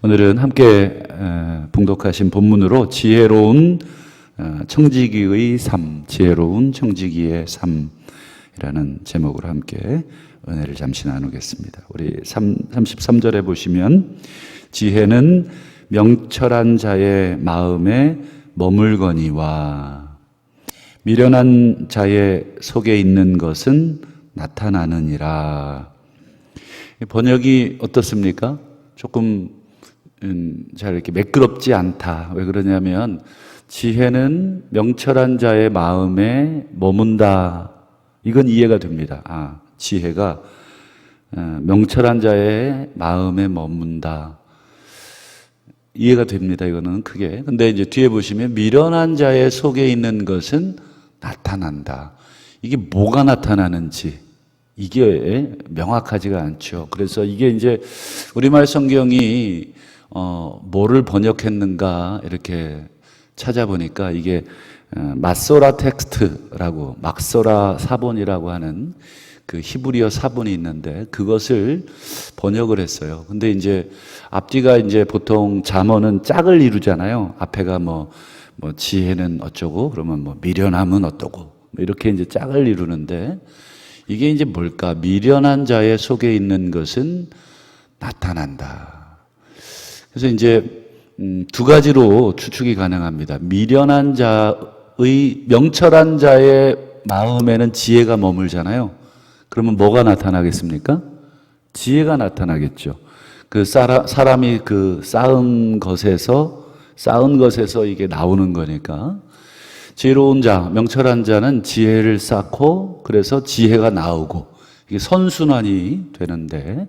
오늘은 함께 봉독하신 본문으로 지혜로운 청지기의 삶, 지혜로운 청지기의 삶이라는 제목으로 함께 은혜를 잠시 나누겠습니다. 우리 33절에 보시면 지혜는 명철한 자의 마음에 머물거니와 미련한 자의 속에 있는 것은 나타나느니라. 번역이 어떻습니까? 조금 잘 이렇게 매끄럽지 않다. 왜 그러냐면 지혜는 명철한 자의 마음에 머문다. 이건 이해가 됩니다. 지혜가 명철한 자의 마음에 머문다. 이해가 됩니다. 이거는 크게. 근데 이제 뒤에 보시면 미련한 자의 속에 있는 것은 나타난다. 이게 뭐가 나타나는지 이게 명확하지가 않죠. 그래서 이게 이제 우리말 성경이 뭐를 번역했는가 이렇게 찾아보니까 이게 마소라 텍스트라고 막소라 사본이라고 하는 그 히브리어 사본이 있는데 그것을 번역을 했어요. 근데 이제 앞뒤가 이제 보통 잠언은 짝을 이루잖아요. 앞에가 뭐 지혜는 어쩌고 그러면 뭐 미련함은 어떠고 이렇게 이제 짝을 이루는데 이게 이제 뭘까? 미련한 자의 속에 있는 것은 나타난다. 그래서 이제 두 가지로 추측이 가능합니다. 미련한 자의 명철한 자의 마음에는 지혜가 머물잖아요. 그러면 뭐가 나타나겠습니까? 지혜가 나타나겠죠. 그 사람이 그 쌓은 것에서 이게 나오는 거니까. 지혜로운 자, 명철한 자는 지혜를 쌓고 그래서 지혜가 나오고 이게 선순환이 되는데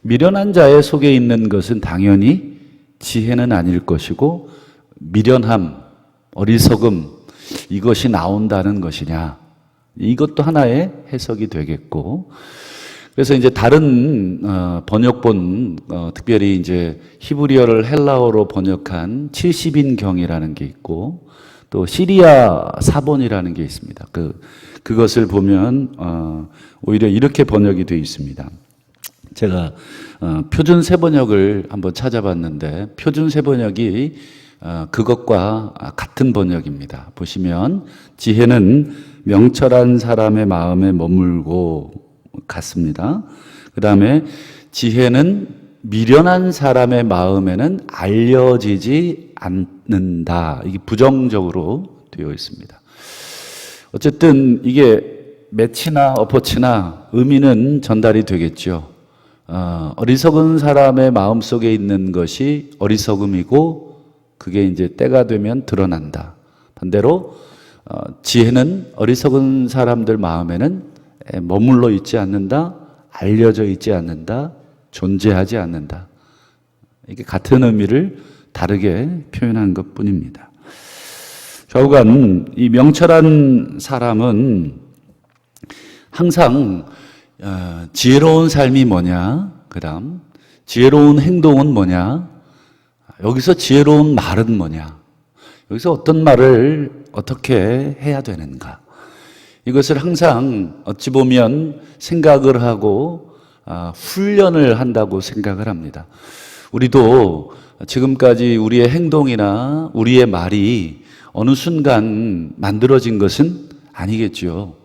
미련한 자의 속에 있는 것은 당연히 지혜는 아닐 것이고 미련함, 어리석음 이것이 나온다는 것이냐 이것도 하나의 해석이 되겠고 그래서 이제 다른 번역본 특별히 이제 히브리어를 헬라어로 번역한 70인경이라는 게 있고 또 시리아 사본이라는 게 있습니다. 그것을 보면 오히려 이렇게 번역이 되어 있습니다. 제가 표준 세번역을 한번 찾아봤는데 표준 세번역이 그것과 같은 번역입니다. 보시면 지혜는 명철한 사람의 마음에 머물고 같습니다. 그 다음에 지혜는 미련한 사람의 마음에는 알려지지 않는다. 이게 부정적으로 되어 있습니다. 어쨌든 이게 매치나 어퍼치나 의미는 전달이 되겠죠. 어리석은 사람의 마음속에 있는 것이 어리석음이고 그게 이제 때가 되면 드러난다. 반대로 지혜는 어리석은 사람들 마음에는 머물러 있지 않는다. 알려져 있지 않는다. 존재하지 않는다. 이게 같은 의미를 다르게 표현한 것 뿐입니다. 좌우간 이 명철한 사람은 항상 지혜로운 삶이 뭐냐, 그 다음 지혜로운 행동은 뭐냐, 여기서 지혜로운 말은 뭐냐, 여기서 어떤 말을 어떻게 해야 되는가, 이것을 항상 어찌 보면 생각을 하고 훈련을 한다고 생각을 합니다. 우리도 지금까지 우리의 행동이나 우리의 말이 어느 순간 만들어진 것은 아니겠죠.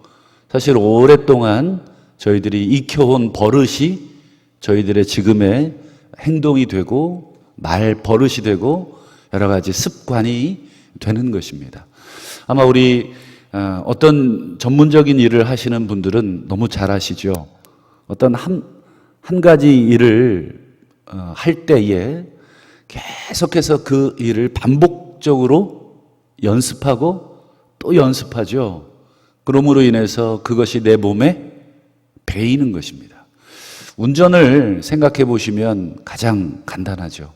사실 오랫동안 저희들이 익혀온 버릇이 저희들의 지금의 행동이 되고 말 버릇이 되고 여러 가지 습관이 되는 것입니다. 아마 우리 어떤 전문적인 일을 하시는 분들은 너무 잘 아시죠. 어떤 한 가지 일을 할 때에 계속해서 그 일을 반복적으로 연습하고 또 연습하죠. 그러므로 인해서 그것이 내 몸에 배이는 것입니다. 운전을 생각해 보시면 가장 간단하죠.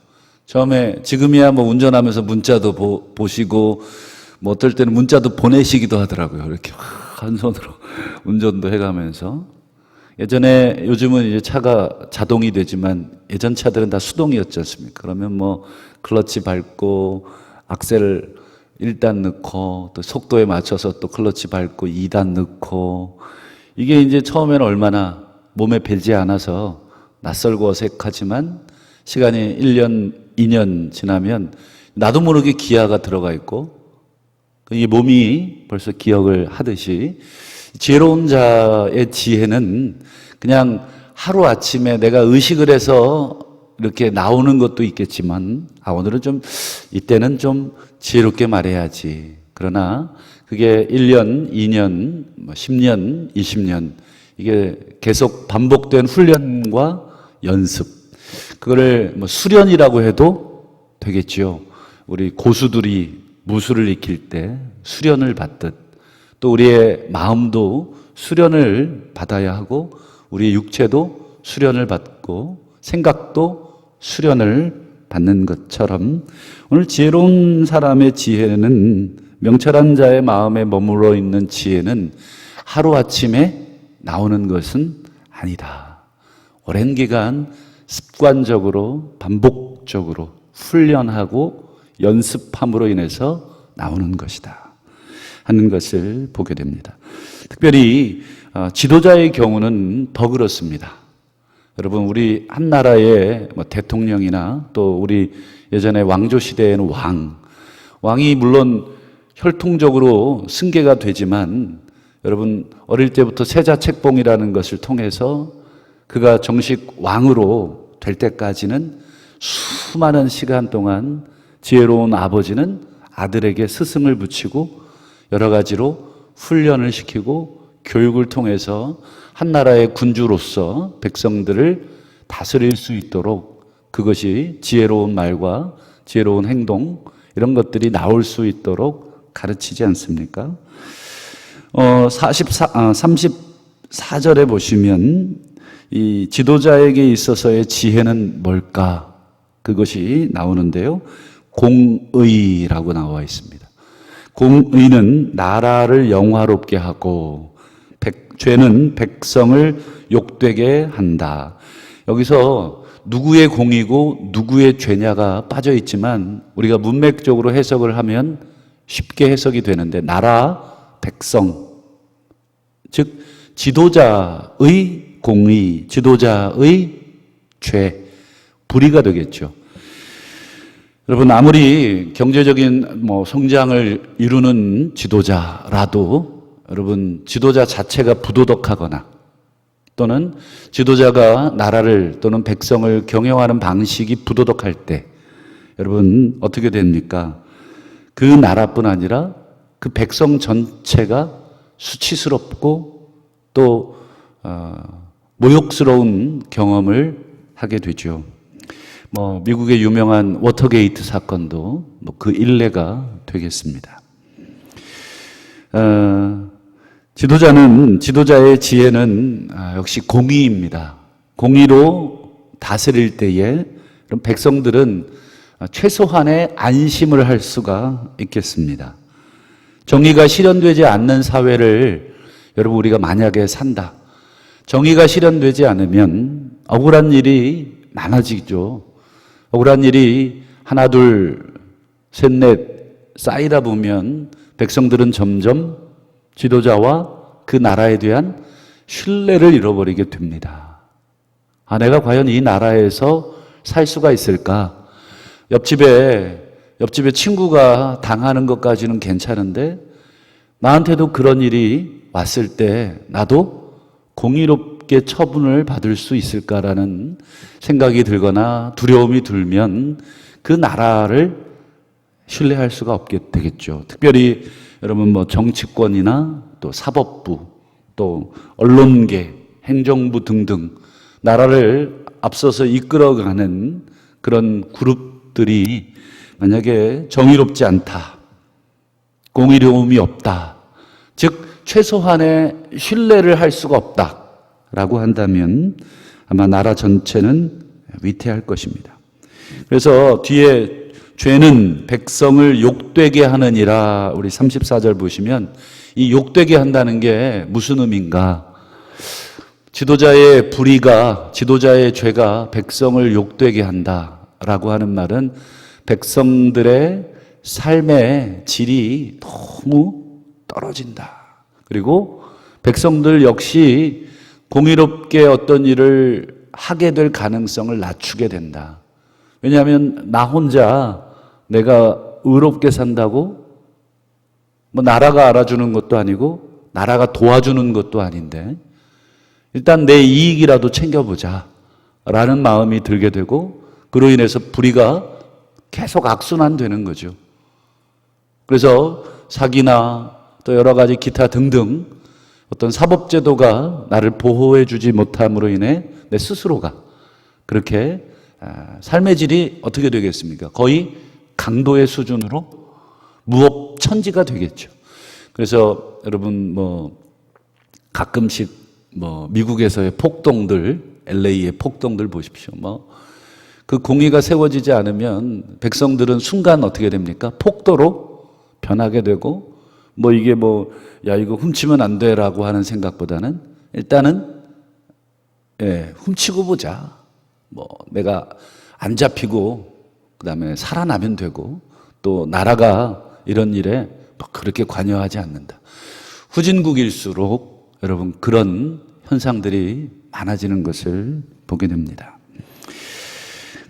처음에 지금이야 뭐 운전하면서 문자도 보시고 뭐 어떨 때는 문자도 보내시기도 하더라고요. 이렇게 한 손으로 운전도 해가면서. 예전에 요즘은 이제 차가 자동이 되지만 예전 차들은 다 수동이었지 않습니까? 그러면 뭐 클러치 밟고 악셀을 1단 넣고 또 속도에 맞춰서 또 클러치 밟고 2단 넣고 이게 이제 처음에는 얼마나 몸에 배지 않아서 낯설고 어색하지만 시간이 1년, 2년 지나면 나도 모르게 기아가 들어가 있고 이 몸이 벌써 기억을 하듯이 지혜로운 자의 지혜는 그냥 하루아침에 내가 의식을 해서 이렇게 나오는 것도 있겠지만 오늘은 좀 이때는 좀 지혜롭게 말해야지. 그러나 그게 1년, 2년, 10년, 20년 이게 계속 반복된 훈련과 연습 그거를 수련이라고 해도 되겠지요. 우리 고수들이 무술을 익힐 때 수련을 받듯 또 우리의 마음도 수련을 받아야 하고 우리의 육체도 수련을 받고 생각도 수련을 받는 것처럼 오늘 지혜로운 사람의 지혜는 명철한 자의 마음에 머물러 있는 지혜는 하루아침에 나오는 것은 아니다. 오랜 기간 습관적으로 반복적으로 훈련하고 연습함으로 인해서 나오는 것이다 하는 것을 보게 됩니다. 특별히 지도자의 경우는 더 그렇습니다. 여러분 우리 한 나라의 대통령이나 또 우리 예전에 왕조 시대에는 왕이 물론 혈통적으로 승계가 되지만 여러분 어릴 때부터 세자책봉이라는 것을 통해서 그가 정식 왕으로 될 때까지는 수많은 시간 동안 지혜로운 아버지는 아들에게 스승을 붙이고 여러 가지로 훈련을 시키고 교육을 통해서 한 나라의 군주로서 백성들을 다스릴 수 있도록 그것이 지혜로운 말과 지혜로운 행동 이런 것들이 나올 수 있도록 가르치지 않습니까? 34절에 보시면 이 지도자에게 있어서의 지혜는 뭘까? 그것이 나오는데요. 공의라고 나와 있습니다. 공의는 나라를 영화롭게 하고 죄는 백성을 욕되게 한다. 여기서 누구의 공이고 누구의 죄냐가 빠져 있지만 우리가 문맥적으로 해석을 하면 쉽게 해석이 되는데 나라, 백성, 즉 지도자의 공의, 지도자의 죄, 불의가 되겠죠. 여러분 아무리 경제적인 성장을 이루는 지도자라도 여러분 지도자 자체가 부도덕하거나 또는 지도자가 나라를 또는 백성을 경영하는 방식이 부도덕할 때 여러분 어떻게 됩니까? 그 나라뿐 아니라 그 백성 전체가 수치스럽고 또 모욕스러운 경험을 하게 되죠. 미국의 유명한 워터게이트 사건도 그 일례가 되겠습니다. 지도자의 지혜는 역시 공의입니다. 공의로 다스릴 때에 백성들은 최소한의 안심을 할 수가 있겠습니다. 정의가 실현되지 않는 사회를 여러분 우리가 만약에 산다. 정의가 실현되지 않으면 억울한 일이 많아지죠. 억울한 일이 하나, 둘, 셋, 넷 쌓이다 보면 백성들은 점점 지도자와 그 나라에 대한 신뢰를 잃어버리게 됩니다. 내가 과연 이 나라에서 살 수가 있을까? 옆집에 친구가 당하는 것까지는 괜찮은데 나한테도 그런 일이 왔을 때 나도 공의롭게 처분을 받을 수 있을까라는 생각이 들거나 두려움이 들면 그 나라를 신뢰할 수가 없게 되겠죠. 특별히 여러분 정치권이나 또 사법부, 또 언론계, 행정부 등등 나라를 앞서서 이끌어가는 그런 그룹들이 만약에 정의롭지 않다, 공의로움이 없다, 즉 최소한의 신뢰를 할 수가 없다라고 한다면 아마 나라 전체는 위태할 것입니다. 그래서 뒤에 죄는 백성을 욕되게 하느니라 우리 34절 보시면 이 욕되게 한다는 게 무슨 의미인가? 지도자의 불의가, 지도자의 죄가 백성을 욕되게 한다라고 하는 말은 백성들의 삶의 질이 너무 떨어진다. 그리고 백성들 역시 공의롭게 어떤 일을 하게 될 가능성을 낮추게 된다. 왜냐하면 나 혼자 내가 의롭게 산다고 뭐 나라가 알아주는 것도 아니고 나라가 도와주는 것도 아닌데 일단 내 이익이라도 챙겨보자 라는 마음이 들게 되고 그로 인해서 불의가 계속 악순환되는 거죠. 그래서 사기나 또 여러 가지 기타 등등 어떤 사법제도가 나를 보호해 주지 못함으로 인해 내 스스로가 그렇게 삶의 질이 어떻게 되겠습니까? 거의 강도의 수준으로 무법천지가 되겠죠. 그래서 여러분 뭐 가끔씩 뭐 미국에서의 폭동들, LA의 폭동들 보십시오. 뭐 그 공의가 세워지지 않으면 백성들은 순간 어떻게 됩니까? 폭도로 변하게 되고 뭐 이게 뭐 야 이거 훔치면 안 돼라고 하는 생각보다는 일단은 훔치고 보자. 뭐 내가 안 잡히고 그다음에 살아나면 되고 또 나라가 이런 일에 뭐 그렇게 관여하지 않는다. 후진국일수록 여러분 그런 현상들이 많아지는 것을 보게 됩니다.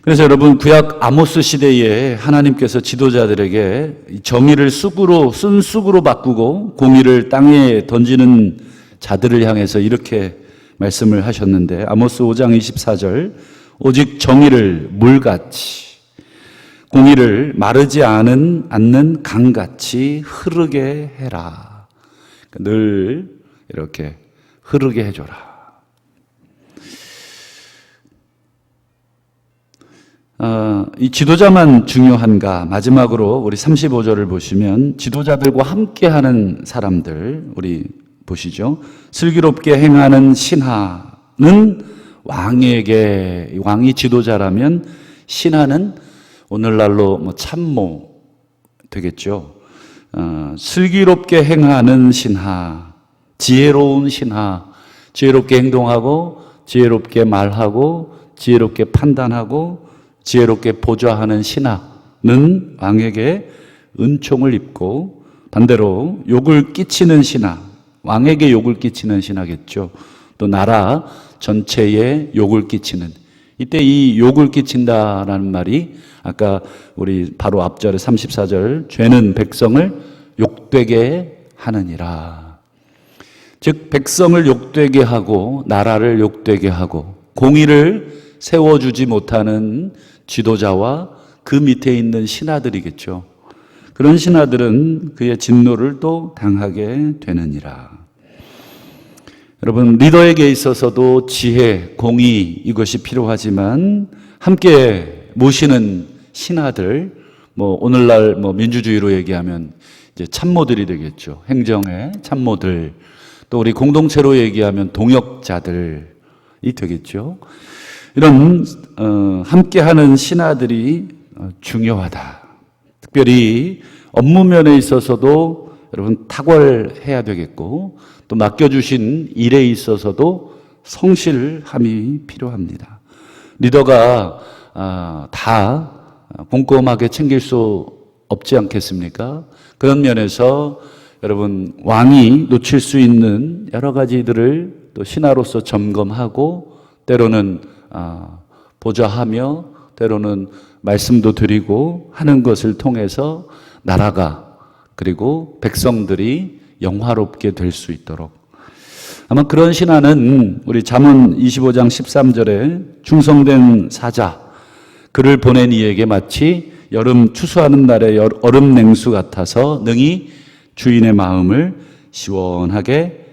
그래서 여러분 구약 아모스 시대에 하나님께서 지도자들에게 정의를 쓴 쑥으로 바꾸고 공의를 땅에 던지는 자들을 향해서 이렇게 말씀을 하셨는데 아모스 5장 24절 오직 정의를 물같이 공의를 마르지 않는 강같이 흐르게 해라. 늘 이렇게 흐르게 해줘라. 이 지도자만 중요한가? 마지막으로 우리 35절을 보시면 지도자들과 함께하는 사람들 우리 보시죠. 슬기롭게 행하는 신하는 왕이 지도자라면 신하는 오늘날로 뭐 참모 되겠죠. 슬기롭게 행하는 신하, 지혜로운 신하, 지혜롭게 행동하고 지혜롭게 말하고 지혜롭게 판단하고 지혜롭게 보좌하는 신하는 왕에게 은총을 입고 반대로 욕을 끼치는 신하, 왕에게 욕을 끼치는 신하겠죠. 또 나라 전체에 욕을 끼치는 이때 이 욕을 끼친다라는 말이 아까 우리 바로 앞절에 34절 죄는 백성을 욕되게 하느니라. 즉 백성을 욕되게 하고 나라를 욕되게 하고 공의를 세워주지 못하는 지도자와 그 밑에 있는 신하들이겠죠. 그런 신하들은 그의 진노를 또 당하게 되느니라. 여러분 리더에게 있어서도 지혜, 공의 이것이 필요하지만 함께 모시는 신하들, 뭐 오늘날 뭐 민주주의로 얘기하면 이제 참모들이 되겠죠. 행정의 참모들, 또 우리 공동체로 얘기하면 동역자들이 되겠죠. 이런 함께하는 신하들이 중요하다. 특별히 업무 면에 있어서도 여러분 탁월해야 되겠고 또 맡겨주신 일에 있어서도 성실함이 필요합니다. 리더가 다 꼼꼼하게 챙길 수 없지 않겠습니까? 그런 면에서 여러분 왕이 놓칠 수 있는 여러 가지들을 또 신하로서 점검하고 때로는 보좌하며 때로는 말씀도 드리고 하는 것을 통해서 나라가 그리고 백성들이 영화롭게 될 수 있도록 아마 그런 신하는 우리 잠언 25장 13절에 충성된 사자 그를 보낸 이에게 마치 여름 추수하는 날의 얼음 냉수 같아서 능히 주인의 마음을 시원하게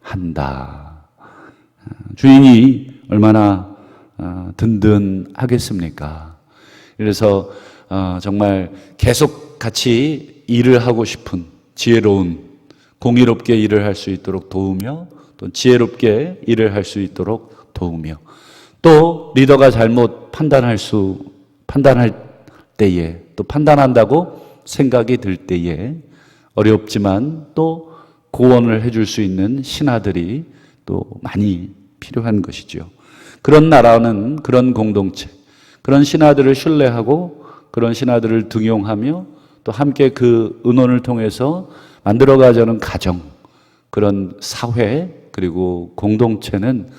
한다. 주인이 얼마나 든든하겠습니까? 그래서 정말 계속 같이 일을 하고 싶은 지혜로운 공의롭게 일을 할 수 있도록 도우며 또 지혜롭게 일을 할 수 있도록 도우며 또 리더가 잘못 판단할 때에 또 판단한다고 생각이 들 때에 어렵지만 또 고언을 해줄 수 있는 신하들이 또 많이 필요한 것이죠. 그런 나라는 그런 공동체, 그런 신하들을 신뢰하고 그런 신하들을 등용하며 또 함께 그 의논을 통해서 만들어가자는 가정, 그런 사회 그리고 공동체는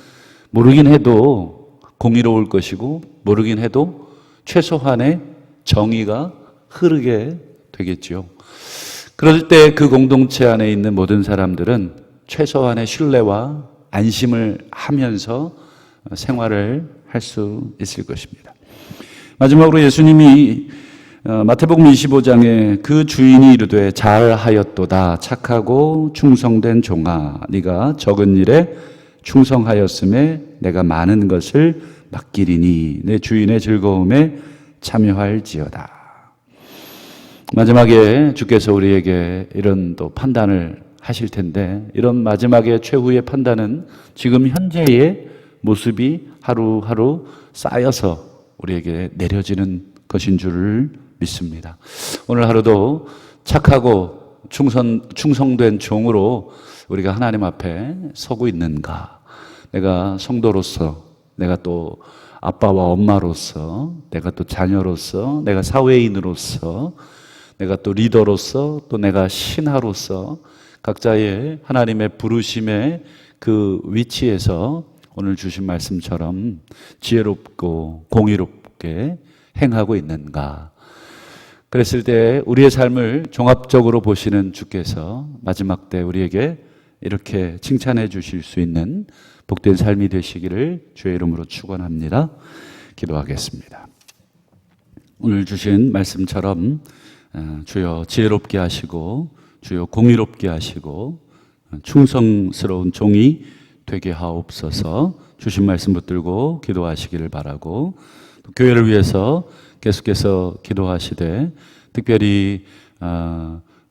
모르긴 해도 공의로울 것이고 모르긴 해도 최소한의 정의가 흐르게 되겠죠. 그럴 때 그 공동체 안에 있는 모든 사람들은 최소한의 신뢰와 안심을 하면서 생활을 할 수 있을 것입니다. 마지막으로 예수님이 마태복음 25장에 그 주인이 이르되 잘하였도다 착하고 충성된 종아 네가 적은 일에 충성하였음에 내가 많은 것을 맡기리니 내 주인의 즐거움에 참여할지어다. 마지막에 주께서 우리에게 이런 또 판단을 하실 텐데, 이런 마지막에 최후의 판단은 지금 현재의 모습이 하루하루 쌓여서 우리에게 내려지는 것인 줄을 믿습니다. 오늘 하루도 착하고 충성된 종으로 우리가 하나님 앞에 서고 있는가? 내가 성도로서, 내가 또 아빠와 엄마로서, 내가 또 자녀로서, 내가 사회인으로서, 내가 또 리더로서, 또 내가 신하로서 각자의 하나님의 부르심의 그 위치에서 오늘 주신 말씀처럼 지혜롭고 공의롭게 행하고 있는가? 그랬을 때 우리의 삶을 종합적으로 보시는 주께서 마지막 때 우리에게 이렇게 칭찬해 주실 수 있는 복된 삶이 되시기를 주의 이름으로 축원합니다. 기도하겠습니다. 오늘 주신 말씀처럼 주여 지혜롭게 하시고 주여 공의롭게 하시고 충성스러운 종이 되게 하옵소서. 주신 말씀 붙들고 기도하시기를 바라고, 또 교회를 위해서 계속해서 기도하시되, 특별히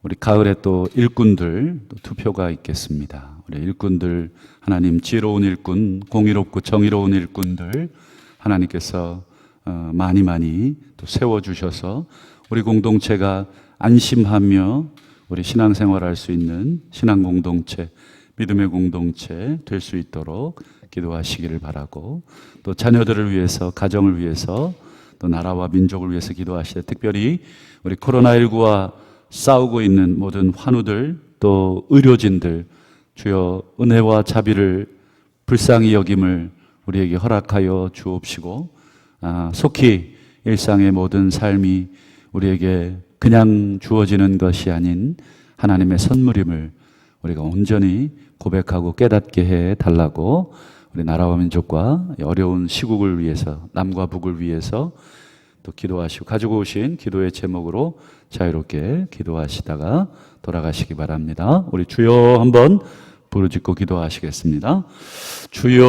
우리 가을에 또 일꾼들 또 투표가 있겠습니다. 우리 일꾼들, 하나님 지혜로운 일꾼, 공의롭고 정의로운 일꾼들 하나님께서 많이 또 세워주셔서 우리 공동체가 안심하며 우리 신앙생활할 수 있는 신앙 공동체, 믿음의 공동체 될 수 있도록 기도하시기를 바라고, 또 자녀들을 위해서, 가정을 위해서, 또 나라와 민족을 위해서 기도하시되, 특별히 우리 코로나19와 싸우고 있는 모든 환우들, 또 의료진들, 주여 은혜와 자비를 불쌍히 여김을 우리에게 허락하여 주옵시고, 속히 일상의 모든 삶이 우리에게 그냥 주어지는 것이 아닌 하나님의 선물임을 우리가 온전히 고백하고 깨닫게 해 달라고, 우리 나라와 민족과 어려운 시국을 위해서, 남과 북을 위해서 또 기도하시고, 가지고 오신 기도의 제목으로 자유롭게 기도하시다가 돌아가시기 바랍니다. 우리 주여 한번 부르짖고 기도하시겠습니다. 주여